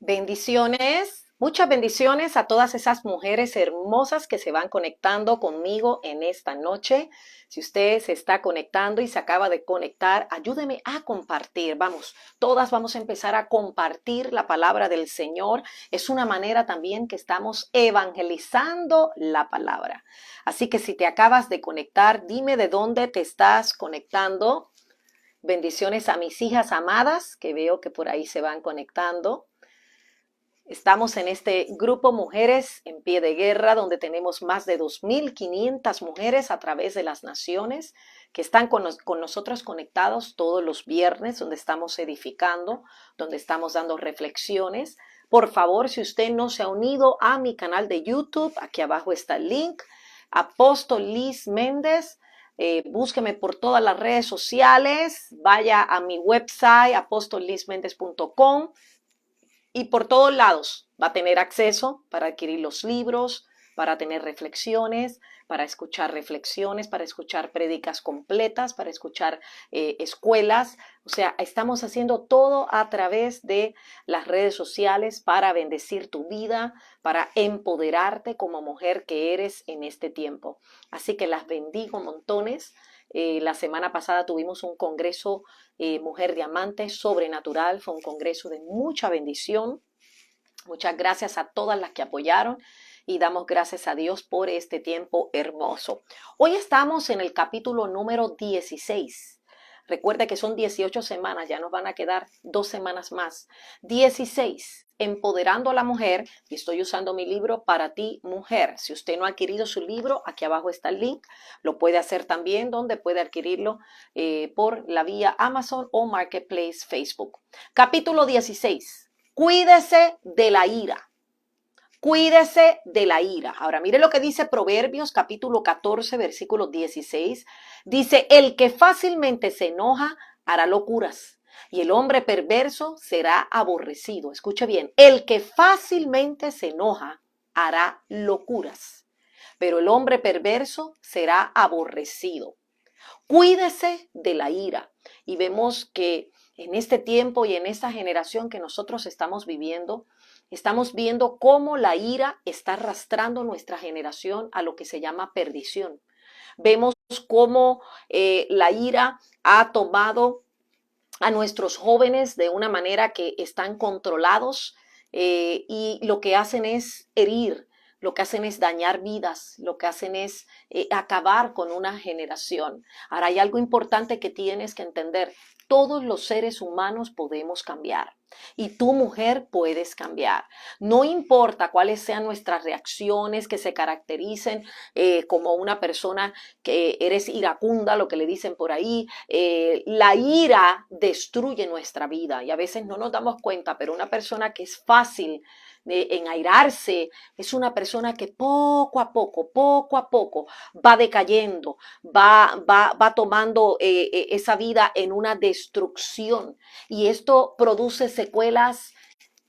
Bendiciones, muchas bendiciones a todas esas mujeres hermosas que se van conectando conmigo en esta noche. Si usted se está conectando y se acaba de conectar, ayúdeme a compartir. Vamos, todas vamos a empezar a compartir la palabra del Señor. Es una manera también que estamos evangelizando la palabra. Así que si te acabas de conectar, dime de dónde te estás conectando. Bendiciones a mis hijas amadas, que veo que por ahí se van conectando. Estamos en este grupo Mujeres en Pie de Guerra, donde tenemos más de 2.500 mujeres a través de las naciones que están con nosotros conectados todos los viernes, donde estamos edificando, donde estamos dando reflexiones. Por favor, si usted no se ha unido a mi canal de YouTube, aquí abajo está el link, Apóstol Liz Méndez. Búsqueme por todas las redes sociales, vaya a mi website apostollizmendez.com. Y por todos lados va a tener acceso para adquirir los libros, para tener reflexiones, para escuchar prédicas completas, para escuchar escuelas. O sea, estamos haciendo todo a través de las redes sociales para bendecir tu vida, para empoderarte como mujer que eres en este tiempo. Así que las bendigo montones. La semana pasada tuvimos un congreso Mujer Diamante Sobrenatural. Fue un congreso de mucha bendición. Muchas gracias a todas las que apoyaron y damos gracias a Dios por este tiempo hermoso. Hoy estamos en el capítulo número 16. Recuerda que son 18 semanas, ya nos van a quedar 2 semanas más. 16. Empoderando a la mujer, y estoy usando mi libro Para ti, mujer. Si usted no ha adquirido su libro, aquí abajo está el link. Lo puede hacer también, donde puede adquirirlo por la vía Amazon o Marketplace Facebook. Capítulo 16. Cuídese de la ira. Cuídese de la ira. Ahora, mire lo que dice Proverbios capítulo 14, versículo 16. Dice, el que fácilmente se enoja hará locuras y el hombre perverso será aborrecido. Escuche bien, el que fácilmente se enoja hará locuras, pero el hombre perverso será aborrecido. Cuídese de la ira. Y vemos que en este tiempo y en esta generación que nosotros estamos viviendo, estamos viendo cómo la ira está arrastrando nuestra generación a lo que se llama perdición. Vemos cómo la ira ha tomado a nuestros jóvenes de una manera que están controlados y lo que hacen es herir, lo que hacen es dañar vidas, lo que hacen es acabar con una generación. Ahora hay algo importante que tienes que entender. Todos los seres humanos podemos cambiar y tú, mujer, puedes cambiar. No importa cuáles sean nuestras reacciones que se caractericen como una persona que eres iracunda, lo que le dicen por ahí. La ira destruye nuestra vida y a veces no nos damos cuenta, pero una persona que es fácil en airarse, es una persona que poco a poco va decayendo, va tomando esa vida en una destrucción y esto produce secuelas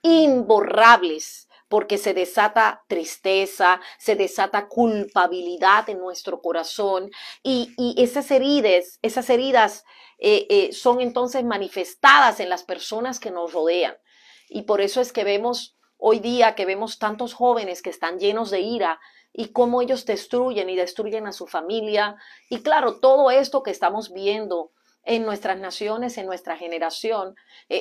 imborrables porque se desata tristeza, se desata culpabilidad en nuestro corazón y esas heridas son entonces manifestadas en las personas que nos rodean. Y por eso es que vemos hoy día que vemos tantos jóvenes que están llenos de ira y cómo ellos destruyen y destruyen a su familia. Y claro, todo esto que estamos viendo en nuestras naciones, en nuestra generación,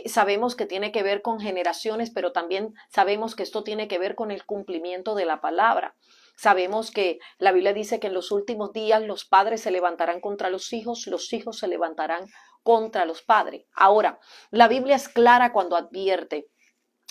sabemos que tiene que ver con generaciones, pero también sabemos que esto tiene que ver con el cumplimiento de la palabra. Sabemos que la Biblia dice que en los últimos días los padres se levantarán contra los hijos se levantarán contra los padres. Ahora, la Biblia es clara cuando advierte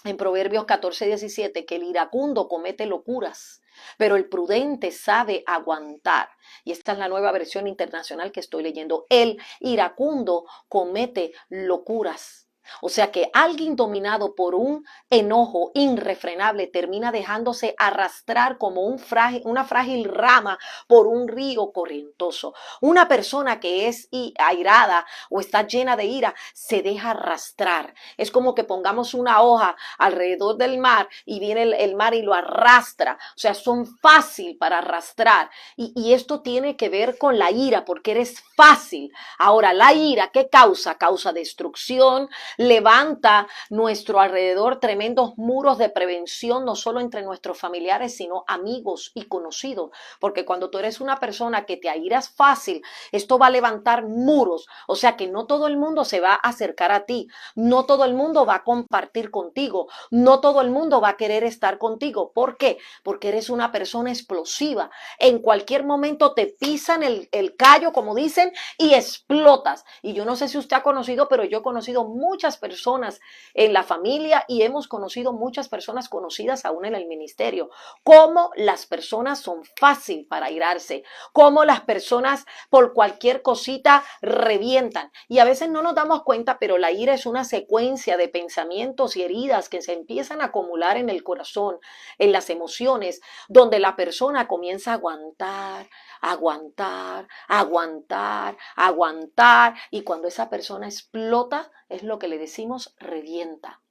en Proverbios 14:17 que el iracundo comete locuras, pero el prudente sabe aguantar. Y esta es la nueva versión internacional que estoy leyendo. El iracundo comete locuras. O sea que alguien dominado por un enojo irrefrenable termina dejándose arrastrar como una frágil rama por un río corrientoso. Una persona que es airada o está llena de ira se deja arrastrar. Es como que pongamos una hoja alrededor del mar y viene el mar y lo arrastra. O sea, son fácil para arrastrar. Y esto tiene que ver con la ira porque eres fácil. Ahora, la ira, ¿qué causa? Causa destrucción. levanta nuestro alrededor tremendos muros de prevención, no solo entre nuestros familiares, sino amigos y conocidos. Porque cuando tú eres una persona que te airas fácil, esto va a levantar muros. O sea que no todo el mundo se va a acercar a ti, no todo el mundo va a compartir contigo, no todo el mundo va a querer estar contigo. ¿Por qué? Porque eres una persona explosiva. En cualquier momento te pisan el callo, como dicen, y explotas. Y yo no sé si usted ha conocido, pero yo he conocido muchas personas en la familia y hemos conocido muchas personas conocidas aún en el ministerio. Cómo las personas son fácil para airarse, cómo las personas por cualquier cosita revientan. Y a veces no nos damos cuenta, pero la ira es una secuencia de pensamientos y heridas que se empiezan a acumular en el corazón, en las emociones, donde la persona comienza a aguantar, aguantar, aguantar, aguantar, y cuando esa persona explota, es lo que le decimos revienta.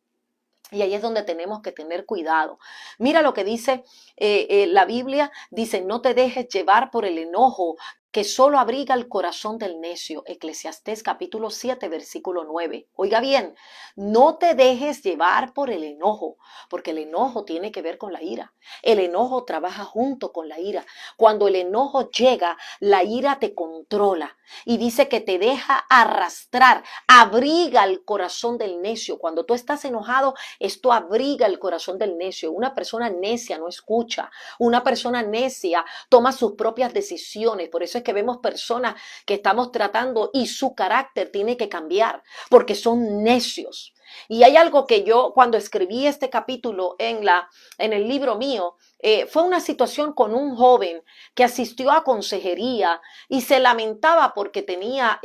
Y ahí es donde tenemos que tener cuidado. Mira lo que dice la Biblia, dice, no te dejes llevar por el enojo que solo abriga el corazón del necio. Eclesiastés capítulo 7, versículo 9. Oiga bien, no te dejes llevar por el enojo, porque el enojo tiene que ver con la ira. El enojo trabaja junto con la ira. Cuando el enojo llega, la ira te controla y dice que te deja arrastrar, abriga el corazón del necio. Cuando tú estás enojado, esto abriga el corazón del necio. Una persona necia no escucha. Una persona necia toma sus propias decisiones. Por eso es que vemos personas que estamos tratando y su carácter tiene que cambiar porque son necios. Y hay algo que yo cuando escribí este capítulo en el libro mío, fue una situación con un joven que asistió a consejería y se lamentaba porque tenía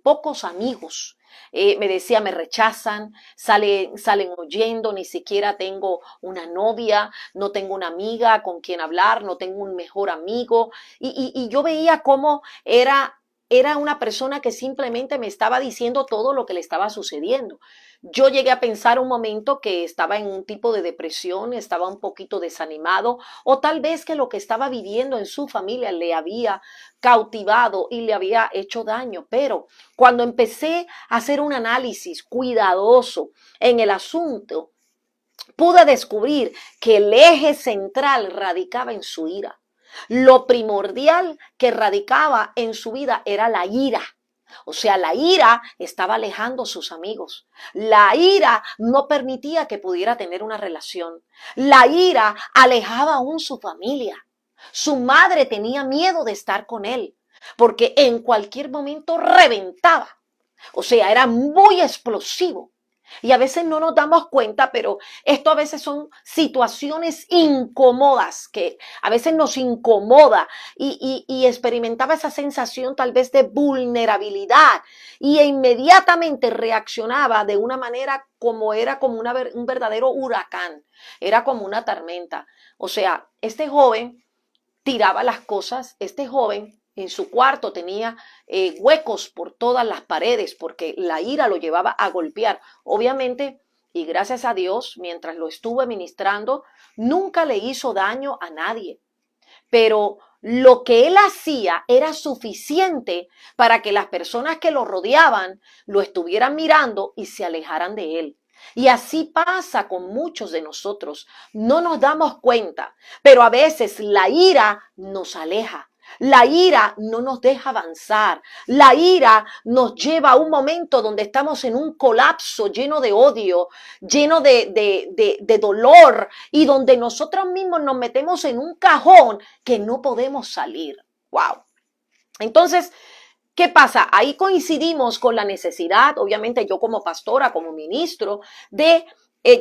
pocos amigos. Me decía, me rechazan, salen oyendo, ni siquiera tengo una novia, no tengo una amiga con quien hablar, no tengo un mejor amigo. Y yo veía cómo era una persona que simplemente me estaba diciendo todo lo que le estaba sucediendo. Yo llegué a pensar un momento que estaba en un tipo de depresión, estaba un poquito desanimado, o tal vez que lo que estaba viviendo en su familia le había cautivado y le había hecho daño. Pero cuando empecé a hacer un análisis cuidadoso en el asunto, pude descubrir que el eje central radicaba en su ira. Lo primordial que radicaba en su vida era la ira. O sea, la ira estaba alejando a sus amigos. La ira no permitía que pudiera tener una relación. La ira alejaba aún su familia. Su madre tenía miedo de estar con él, porque en cualquier momento reventaba. O sea, era muy explosivo. Y a veces no nos damos cuenta, pero esto a veces son situaciones incómodas que a veces nos incomoda y experimentaba esa sensación tal vez de vulnerabilidad y inmediatamente reaccionaba de una manera como era como un verdadero huracán, era como una tormenta. O sea, este joven tiraba las cosas, este joven en su cuarto tenía huecos por todas las paredes porque la ira lo llevaba a golpear. Obviamente, y gracias a Dios, mientras lo estuve ministrando, nunca le hizo daño a nadie. Pero lo que él hacía era suficiente para que las personas que lo rodeaban lo estuvieran mirando y se alejaran de él. Y así pasa con muchos de nosotros. No nos damos cuenta, pero a veces la ira nos aleja. La ira no nos deja avanzar. La ira nos lleva a un momento donde estamos en un colapso lleno de odio, lleno de dolor y donde nosotros mismos nos metemos en un cajón que no podemos salir. ¡Wow! Entonces, ¿qué pasa? Ahí coincidimos con la necesidad, obviamente yo como pastora, como ministro, de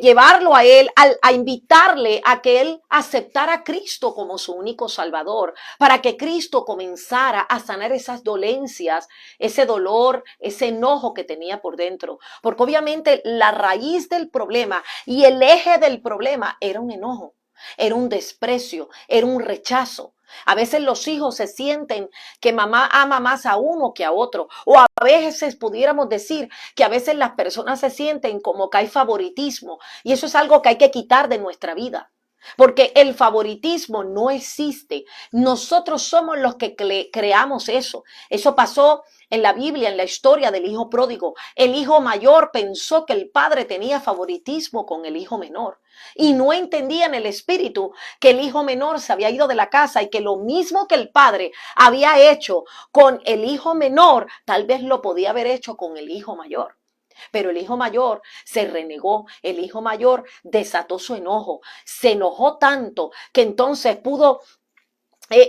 llevarlo a él, a invitarle a que él aceptara a Cristo como su único Salvador, para que Cristo comenzara a sanar esas dolencias, ese dolor, ese enojo que tenía por dentro. Porque obviamente la raíz del problema y el eje del problema era un enojo, era un desprecio, era un rechazo. A veces los hijos se sienten que mamá ama más a uno que a otro. O a veces pudiéramos decir que a veces las personas se sienten como que hay favoritismo. Y eso es algo que hay que quitar de nuestra vida. porque el favoritismo no existe. Nosotros somos los que creamos eso. Eso pasó en la Biblia, en la historia del hijo pródigo. El hijo mayor pensó que el padre tenía favoritismo con el hijo menor y no entendía en el espíritu que el hijo menor se había ido de la casa y que lo mismo que el padre había hecho con el hijo menor, tal vez lo podía haber hecho con el hijo mayor. Pero el hijo mayor se renegó, el hijo mayor desató su enojo, se enojó tanto que entonces pudo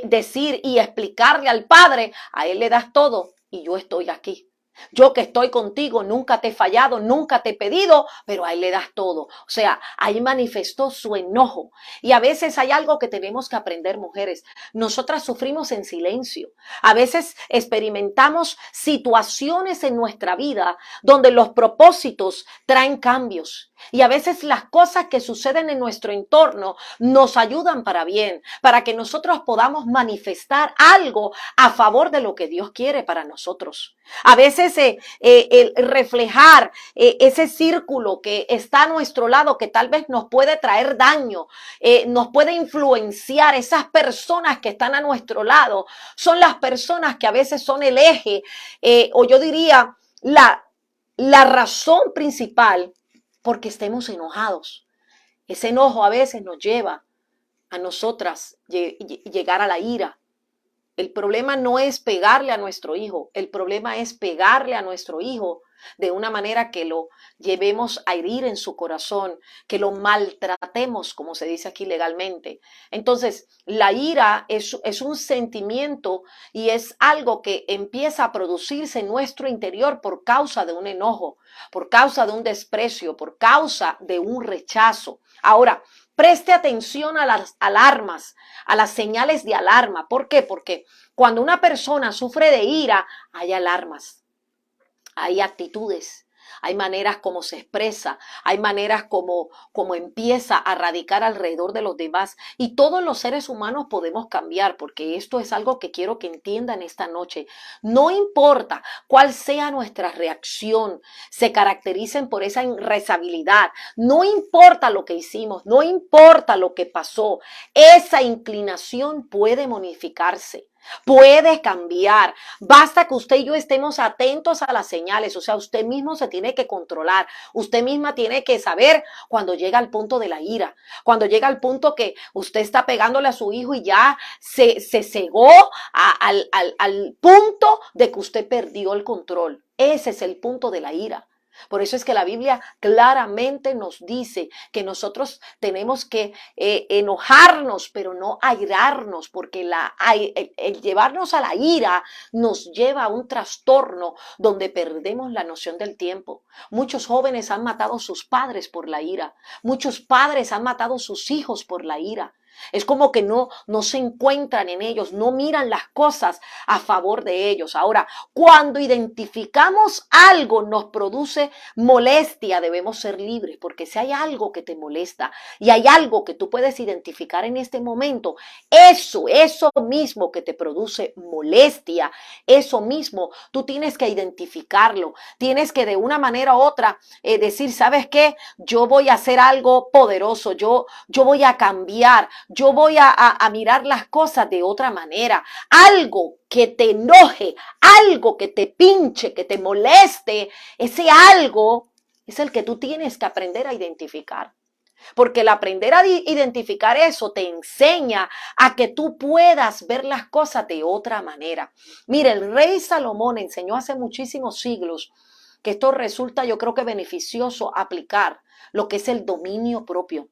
decir y explicarle al padre: a él le das todo y yo estoy aquí. Yo que estoy contigo, nunca te he fallado, nunca te he pedido, pero a él le das todo. O sea, ahí manifestó su enojo. Y a veces hay algo que tenemos que aprender, mujeres. Nosotras sufrimos en silencio. A veces experimentamos situaciones en nuestra vida donde los propósitos traen cambios. Y a veces las cosas que suceden en nuestro entorno nos ayudan para bien, para que nosotros podamos manifestar algo a favor de lo que Dios quiere para nosotros. A veces el reflejar ese círculo que está a nuestro lado, que tal vez nos puede traer daño, nos puede influenciar, esas personas que están a nuestro lado, son las personas que a veces son el eje, o yo diría la razón principal porque estemos enojados. Ese enojo a veces nos lleva a nosotras llegar a la ira. El problema no es pegarle a nuestro hijo, el problema es pegarle a nuestro hijo de una manera que lo llevemos a herir en su corazón, que lo maltratemos, como se dice aquí legalmente. Entonces, la ira es un sentimiento y es algo que empieza a producirse en nuestro interior por causa de un enojo, por causa de un desprecio, por causa de un rechazo. Ahora, preste atención a las alarmas, a las señales de alarma. ¿Por qué? Porque cuando una persona sufre de ira, hay alarmas, hay actitudes, hay maneras como se expresa, hay maneras como empieza a radicar alrededor de los demás. Y todos los seres humanos podemos cambiar, porque esto es algo que quiero que entiendan esta noche. No importa cuál sea nuestra reacción, se caractericen por esa irresponsabilidad. No importa lo que hicimos, no importa lo que pasó, esa inclinación puede modificarse. Puede cambiar. Basta que usted y yo estemos atentos a las señales. O sea, usted mismo se tiene que controlar. Usted misma tiene que saber cuando llega al punto de la ira. Cuando llega al punto que usted está pegándole a su hijo y ya se cegó al punto de que usted perdió el control. Ese es el punto de la ira. Por eso es que la Biblia claramente nos dice que nosotros tenemos que enojarnos, pero no airarnos, porque el llevarnos a la ira nos lleva a un trastorno donde perdemos la noción del tiempo. Muchos jóvenes han matado a sus padres por la ira. Muchos padres han matado a sus hijos por la ira. Es como que no se encuentran en ellos, no miran las cosas a favor de ellos. Ahora, cuando identificamos algo nos produce molestia, debemos ser libres, porque si hay algo que te molesta y hay algo que tú puedes identificar en este momento, eso mismo que te produce molestia, eso mismo, tú tienes que identificarlo, tienes que de una manera u otra decir: ¿sabes qué? Yo voy a hacer algo poderoso, yo voy a cambiar, yo voy a mirar las cosas de otra manera. Algo que te enoje, algo que te pinche, que te moleste, ese algo es el que tú tienes que aprender a identificar. Porque el aprender a identificar eso te enseña a que tú puedas ver las cosas de otra manera. Mire, el rey Salomón enseñó hace muchísimos siglos que esto resulta, yo creo que beneficioso aplicar lo que es el dominio propio.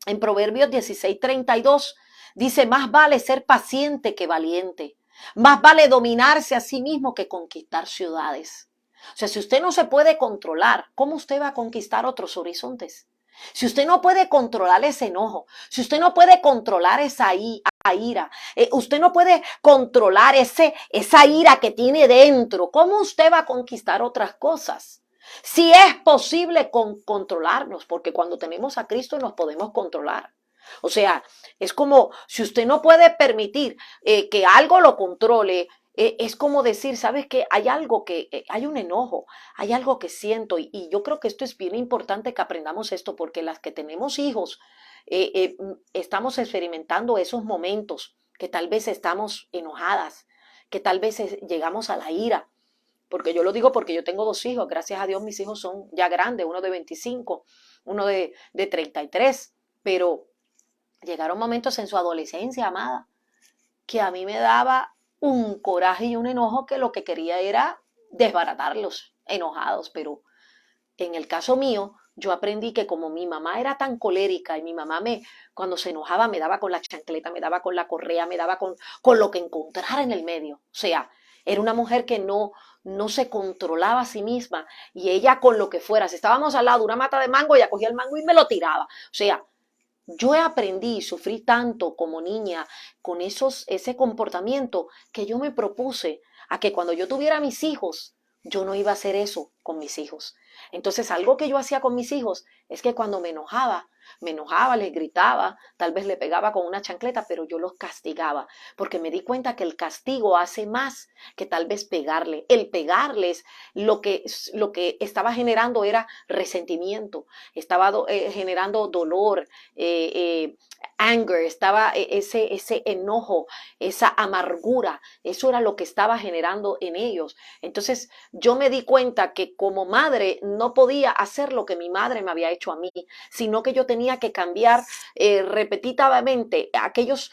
En Proverbios 16:32 dice: más vale ser paciente que valiente. Más vale dominarse a sí mismo que conquistar ciudades. O sea, si usted no se puede controlar, ¿cómo usted va a conquistar otros horizontes? Si usted no puede controlar ese enojo, si usted no puede controlar esa ira, usted no puede controlar esa ira que tiene dentro, ¿cómo usted va a conquistar otras cosas? Si es posible controlarnos, porque cuando tenemos a Cristo nos podemos controlar. O sea, es como si usted no puede permitir que algo lo controle, Es como decir, ¿sabes qué? Hay algo hay un enojo, hay algo que siento y yo creo que esto es bien importante que aprendamos esto porque las que tenemos hijos estamos experimentando esos momentos que tal vez estamos enojadas, que tal vez llegamos a la ira. Porque yo lo digo porque yo tengo dos hijos, gracias a Dios mis hijos son ya grandes, uno de 25, uno de 33, pero llegaron momentos en su adolescencia, amada, que a mí me daba un coraje y un enojo que lo que quería era desbaratarlos enojados, pero en el caso mío, yo aprendí que como mi mamá era tan colérica y mi mamá cuando se enojaba me daba con la chancleta, me daba con la correa, me daba con lo que encontrara en el medio. O sea, era una mujer que no se controlaba a sí misma y ella con lo que fuera, si estábamos al lado de una mata de mango, ella cogía el mango y me lo tiraba. O sea, yo aprendí y sufrí tanto como niña con ese comportamiento que yo me propuse a que cuando yo tuviera mis hijos, yo no iba a hacer eso con mis hijos. Entonces, algo que yo hacía con mis hijos es que cuando me enojaba, les gritaba, tal vez le pegaba con una chancleta, pero yo los castigaba, porque me di cuenta que el castigo hace más que tal vez pegarle. El pegarles lo que estaba generando era resentimiento, estaba generando dolor, anger, estaba ese enojo, esa amargura, eso era lo que estaba generando en ellos. Entonces yo me di cuenta que como madre no podía hacer lo que mi madre me había hecho a mí, sino que yo tenía que cambiar repetitivamente aquellos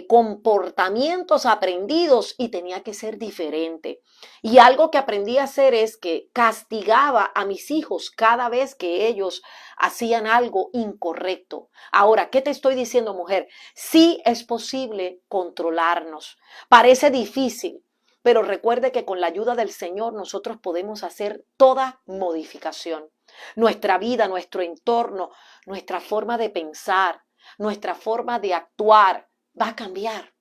comportamientos aprendidos y tenía que ser diferente. Y algo que aprendí a hacer es que castigaba a mis hijos cada vez que ellos hacían algo incorrecto. Ahora, ¿qué te estoy diciendo, mujer? Sí es posible controlarnos. Parece difícil, pero recuerde que con la ayuda del Señor nosotros podemos hacer toda modificación. Nuestra vida, nuestro entorno, nuestra forma de pensar, nuestra forma de actuar va a cambiar.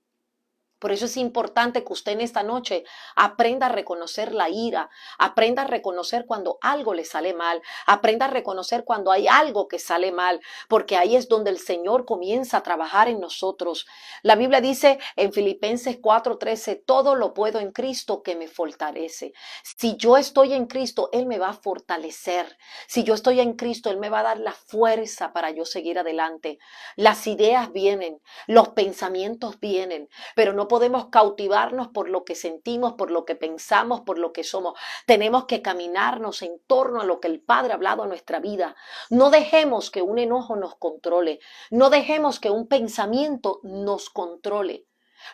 Por eso es importante que usted en esta noche aprenda a reconocer la ira, aprenda a reconocer cuando algo le sale mal, aprenda a reconocer cuando hay algo que sale mal, porque ahí es donde el Señor comienza a trabajar en nosotros. La Biblia dice en Filipenses 4:13, todo lo puedo en Cristo que me fortalece. Si yo estoy en Cristo, Él me va a fortalecer. Si yo estoy en Cristo, Él me va a dar la fuerza para yo seguir adelante. Las ideas vienen, los pensamientos vienen, pero no podemos cautivarnos por lo que sentimos, por lo que pensamos, por lo que somos. Tenemos que caminarnos en torno a lo que el Padre ha hablado en nuestra vida. No dejemos que un enojo nos controle. No dejemos que un pensamiento nos controle.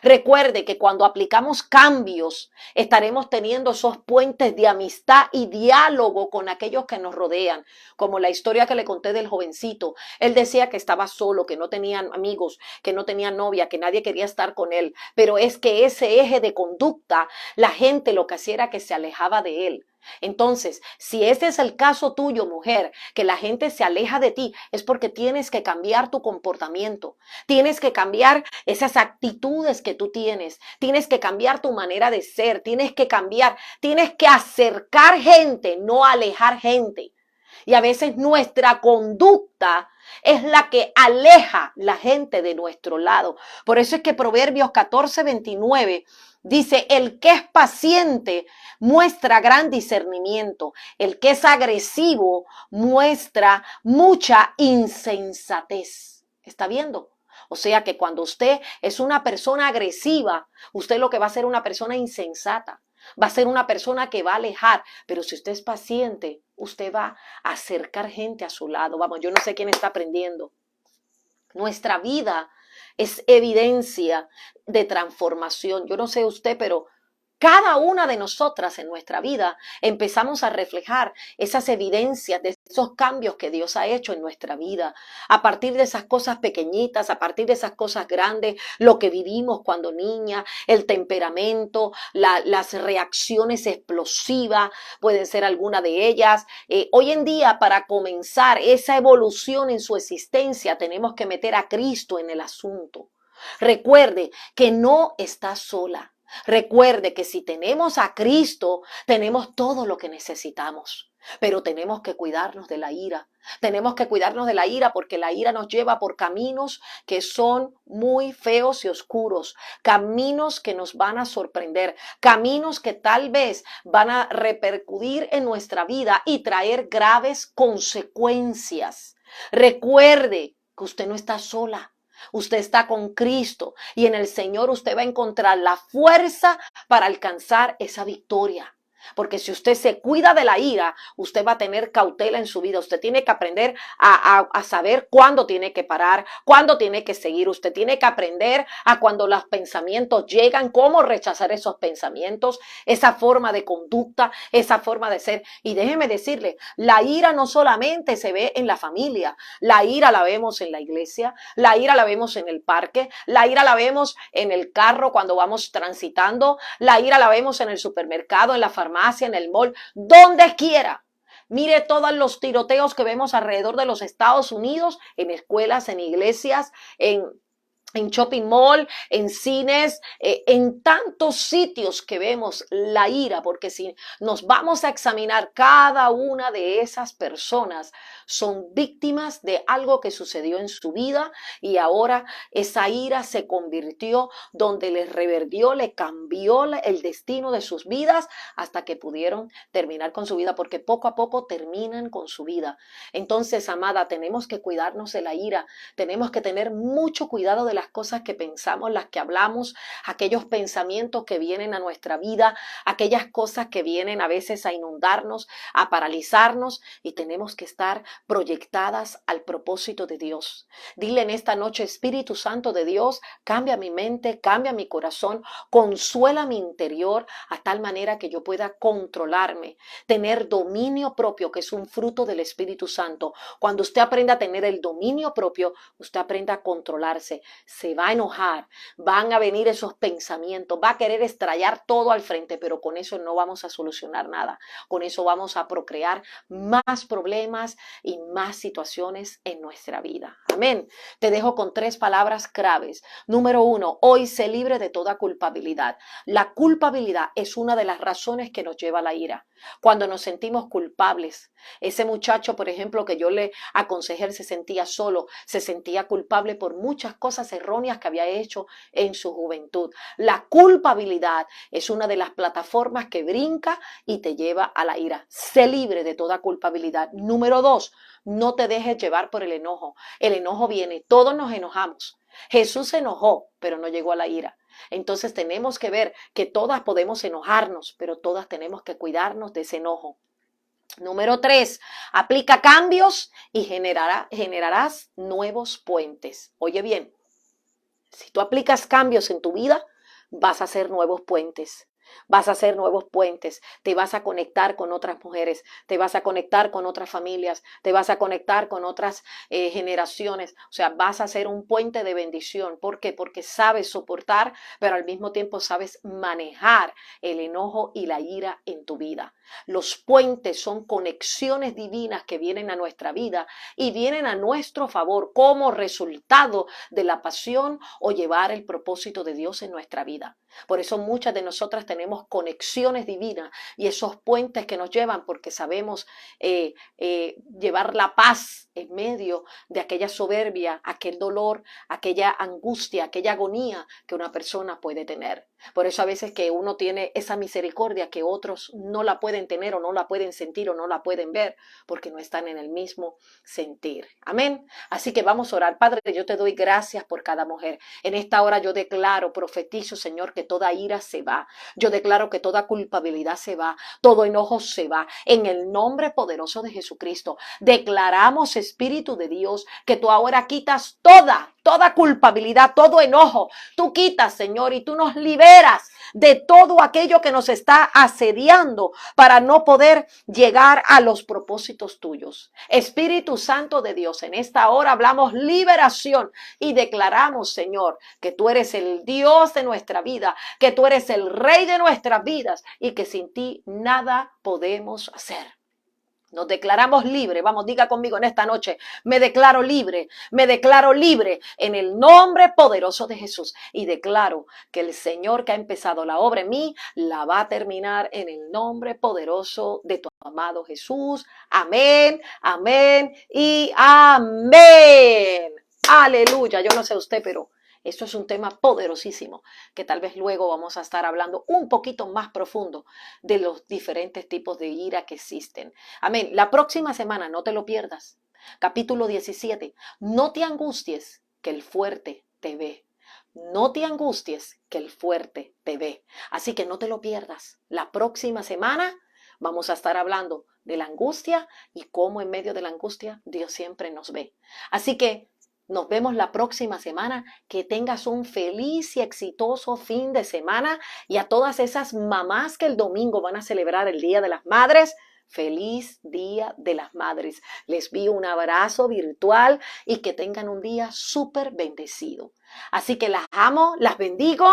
Recuerde que cuando aplicamos cambios, estaremos teniendo esos puentes de amistad y diálogo con aquellos que nos rodean, como la historia que le conté del jovencito. Él decía que estaba solo, que no tenía amigos, que no tenía novia, que nadie quería estar con él, pero es que ese eje de conducta, la gente lo que hacía era que se alejaba de él. Entonces, si este es el caso tuyo, mujer, que la gente se aleja de ti, es porque tienes que cambiar tu comportamiento, tienes que cambiar esas actitudes que tú tienes que cambiar tu manera de ser, tienes que cambiar, tienes que acercar gente, no alejar gente. Y a veces nuestra conducta es la que aleja la gente de nuestro lado. Por eso es que Proverbios 14:29 dice, el que es paciente muestra gran discernimiento, el que es agresivo muestra mucha insensatez. ¿Está viendo? O sea que cuando usted es una persona agresiva, usted lo que va a ser una persona insensata. Va a ser una persona que va a alejar, pero si usted es paciente, usted va a acercar gente a su lado. Vamos, yo no sé quién está aprendiendo. Nuestra vida es evidencia de transformación. Yo no sé usted, pero cada una de nosotras en nuestra vida empezamos a reflejar esas evidencias de esos cambios que Dios ha hecho en nuestra vida. A partir de esas cosas pequeñitas, a partir de esas cosas grandes, lo que vivimos cuando niña, el temperamento, las reacciones explosivas, pueden ser alguna de ellas. Hoy en día, para comenzar esa evolución en su existencia, tenemos que meter a Cristo en el asunto. Recuerde que no está sola. Recuerde que si tenemos a Cristo, tenemos todo lo que necesitamos. Pero tenemos que cuidarnos de la ira. Tenemos que cuidarnos de la ira porque la ira nos lleva por caminos que son muy feos y oscuros, caminos que nos van a sorprender, caminos que tal vez van a repercutir en nuestra vida y traer graves consecuencias. Recuerde que usted no está sola. Usted está con Cristo y en el Señor usted va a encontrar la fuerza para alcanzar esa victoria. Porque si usted se cuida de la ira, usted va a tener cautela en su vida. Usted tiene que aprender a saber cuándo tiene que parar, cuándo tiene que seguir. Usted tiene que aprender a cuando los pensamientos llegan, cómo rechazar esos pensamientos, esa forma de conducta, esa forma de ser. Y déjeme decirle, la ira no solamente se ve en la familia, la ira la vemos en la iglesia, la ira la vemos en el parque, la ira la vemos en el carro cuando vamos transitando, la ira la vemos en el supermercado, en la farmacia, en el mall, donde quiera. Mire todos los tiroteos que vemos alrededor de los Estados Unidos, en escuelas, en iglesias, en shopping mall, en cines, en tantos sitios que vemos la ira, porque si nos vamos a examinar, cada una de esas personas son víctimas de algo que sucedió en su vida y ahora esa ira se convirtió donde les revertió, le cambió el destino de sus vidas hasta que pudieron terminar con su vida, porque poco a poco terminan con su vida. Entonces, amada, tenemos que cuidarnos de la ira, tenemos que tener mucho cuidado de las cosas que pensamos, las que hablamos, aquellos pensamientos que vienen a nuestra vida, aquellas cosas que vienen a veces a inundarnos, a paralizarnos, y tenemos que estar proyectadas al propósito de Dios. Dile en esta noche: Espíritu Santo de Dios, cambia mi mente, cambia mi corazón, consuela mi interior a tal manera que yo pueda controlarme, tener dominio propio, que es un fruto del Espíritu Santo. Cuando usted aprenda a tener el dominio propio, usted aprenda a controlarse. Se va a enojar, van a venir esos pensamientos, va a querer estrellar todo al frente, pero con eso no vamos a solucionar nada. Con eso vamos a procrear más problemas y más situaciones en nuestra vida. Amén. Te dejo con 3 palabras claves. Número 1, hoy sé libre de toda culpabilidad. La culpabilidad es una de las razones que nos lleva a la ira. Cuando nos sentimos culpables, ese muchacho, por ejemplo, que yo le aconsejé, él se sentía solo, se sentía culpable por muchas cosas erróneas que había hecho en su juventud. La culpabilidad es una de las plataformas que brinca y te lleva a la ira. Sé libre de toda culpabilidad. Número 2, no te dejes llevar por el enojo. El enojo viene, todos nos enojamos. Jesús se enojó, pero no llegó a la ira. Entonces tenemos que ver que todas podemos enojarnos, pero todas tenemos que cuidarnos de ese enojo. Número 3, aplica cambios y generarás nuevos puentes. Oye bien, si tú aplicas cambios en tu vida, vas a hacer nuevos puentes. Vas a hacer nuevos puentes, te vas a conectar con otras mujeres, te vas a conectar con otras familias, te vas a conectar con otras generaciones. O sea, vas a hacer un puente de bendición. ¿Por qué? Porque sabes soportar, pero al mismo tiempo sabes manejar el enojo y la ira en tu vida. Los puentes son conexiones divinas que vienen a nuestra vida y vienen a nuestro favor como resultado de la pasión o llevar el propósito de Dios en nuestra vida. Por eso muchas de nosotras tenemos conexiones divinas y esos puentes que nos llevan, porque sabemos llevar la paz en medio de aquella soberbia, aquel dolor, aquella angustia, aquella agonía que una persona puede tener. Por eso a veces que uno tiene esa misericordia que otros no la pueden tener o no la pueden sentir o no la pueden ver porque no están en el mismo sentir. Amén. Así que vamos a orar. Padre, yo te doy gracias por cada mujer. En esta hora yo declaro, profetizo, Señor, que toda ira se va. Yo declaro que toda culpabilidad se va, todo enojo se va. En el nombre poderoso de Jesucristo, declaramos, Espíritu de Dios, que tú ahora quitas toda culpabilidad, todo enojo. Tú quitas, Señor, y tú nos liberas de todo aquello que nos está asediando para no poder llegar a los propósitos tuyos. Espíritu Santo de Dios, en esta hora hablamos liberación y declaramos, Señor, que tú eres el Dios de nuestra vida, que tú eres el Rey de nuestras vidas y que sin ti nada podemos hacer. Nos declaramos libres. Vamos, diga conmigo en esta noche, me declaro libre en el nombre poderoso de Jesús. Y declaro que el Señor que ha empezado la obra en mí, la va a terminar en el nombre poderoso de tu amado Jesús. Amén, amén y amén. Aleluya. Yo no sé usted, pero esto es un tema poderosísimo que tal vez luego vamos a estar hablando un poquito más profundo de los diferentes tipos de ira que existen. Amén. La próxima semana, no te lo pierdas. Capítulo 17. No te angusties, que el fuerte te ve. No te angusties, que el fuerte te ve. Así que no te lo pierdas. La próxima semana vamos a estar hablando de la angustia y cómo en medio de la angustia Dios siempre nos ve. Así que nos vemos la próxima semana. Que tengas un feliz y exitoso fin de semana. Y a todas esas mamás que el domingo van a celebrar el Día de las Madres, feliz Día de las Madres. Les envío un abrazo virtual y que tengan un día súper bendecido. Así que las amo, las bendigo.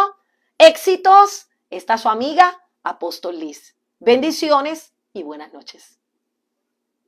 Éxitos. Está su amiga Apóstol Liz. Bendiciones y buenas noches.